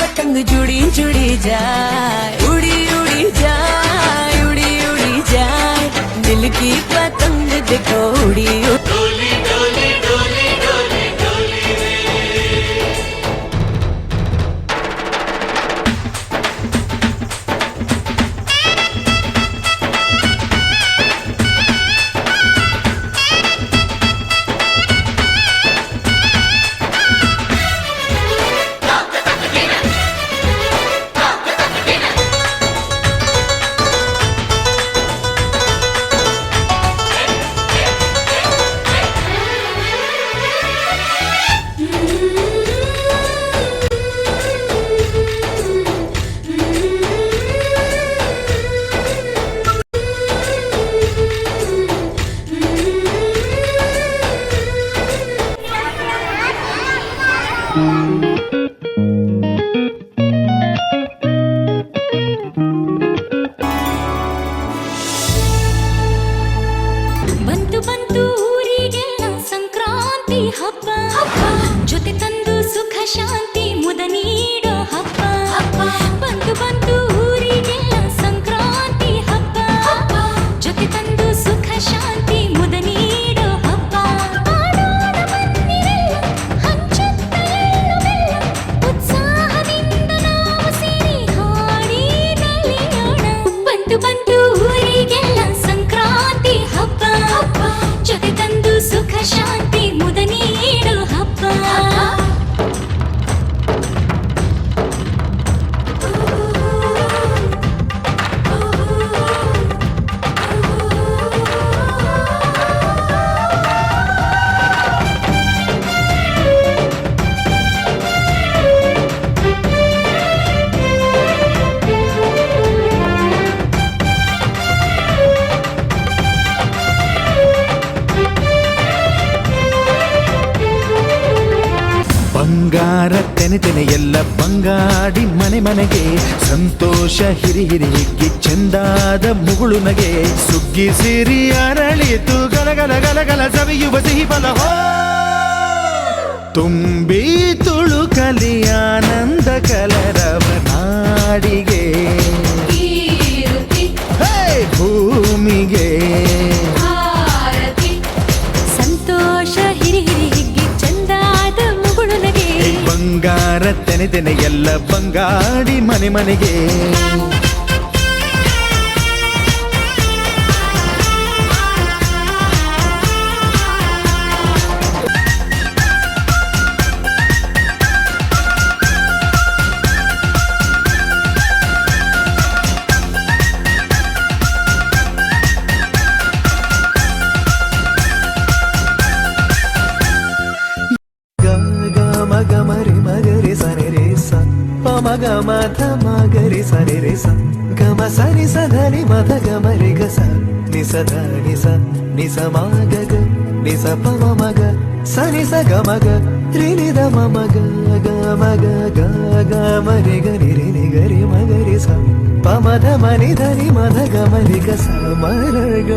पतंग जुड़ी जुड़ी जाए, उड़ी उड़ी जाए, उड़ी उड़ी जाए, दिल की पतंग देखो उड़ी डोली डोली डोली डोली डोली ಬಂತು ಬಂತು ಊರಿಗೆಲ್ಲ ಸಂಕ್ರಾಂತಿ ಹಬ್ಬ, ಜೊತೆ ತಂದು ಸುಖ ಶಾಂತಿ ಮುದ ನೀಡೋ ಹಬ್ಬ. ಬಂತು ಬಂತು ಊರಿಗೆಲ್ಲ ಸಂಕ್ರಾಂತಿ ಹಬ್ಬ, ಜೊತೆ ತಂದು ಸುಖ ಶಾಂತಿ ಮುದ ನೀಡೋ ಹಬ್ಬ. ಆಡೋಣ ಬನ್ನಿರೆಲ್ಲ, ಹಂಚುತ್ತ ಎಳ್ಳು ಬೆಲ್ಲ, ಉತ್ಸಾಹದಿಂದ ನಾವು ಸೇರಿ ಹಾಡಿ ನಲಿಯೋಣ. ಬಂತು ಬಂತು ಊರಿಗೆಲ್ಲ ಸಂಕ್ರಾಂತಿ ಹಬ್ಬ, ಜೊತೆ ತಂದು ಸುಖ ಶಾಂತಿ ಮುದ ನೀಡೋ ಹಬ್ಬ. ಬಂಗಾರ ತೆನೆ ತೆನೆ ಎಲ್ಲ ಬಂಗಾಡಿ ಮನೆ ಮನೆಗೆ, ಸಂತೋಷ ಹಿರಿ ಹಿರಿ ಹಿಗ್ಗಿ ಚೆಂದಾದ ಮುಗುಳು ನಗೆ, ಸುಗ್ಗಿ ಸಿರಿ ಅರಳಿತು ಗಲಗಲ ಗಲಗಲ ಸವಿಯುವ ಸಿಹಿ ಫಲ ಹೋ, ತುಂಬಿ ತುಳುಕಲಿ ಆನಂದ ಕಲರವ ನಾಡಿಗೆ, ಭೂಮಿಗೆ ಸಂತೋಷ ಹಿರಿ ಹಿರಿ ಹಿಗ್ಗಿ ಚಂದಾದ ಮುಗುಳು ನಗೆ, ಬಂಗಾರ ತೆನೆ ತೆನೆ ಎಲ್ಲ ಬಂಗಾಡಿ ಮನೆ ಮನೆಗೆ. ಮಗಮರಿ ಮಗರಿ ಸರಿ ರೇ ಸ ಮಗ ಮಥ ಮಗರಿ ಸರಿ ರೇ ಸ ಗಮ ಸರಿ ಸಧನಿ ಮಧ ಗಮರಿ ಗ ಸ ನಿಸ ಧ ನಿಸ ನಿಸ ಮಗ ಗ ನಿಸ ಪ ಮಗ ಸರಿ ಸ ಗ ಮಗ ರಿ ನಿ ದ ಮಗ ಗ ಮಗ ಗ ಗ ಮರಿ ಗ ರಿ ರಿ ನಿ ಗರಿ ಮಗರಿ ಸ ಪ పమద మని ధని మద గమరిగ సమరగ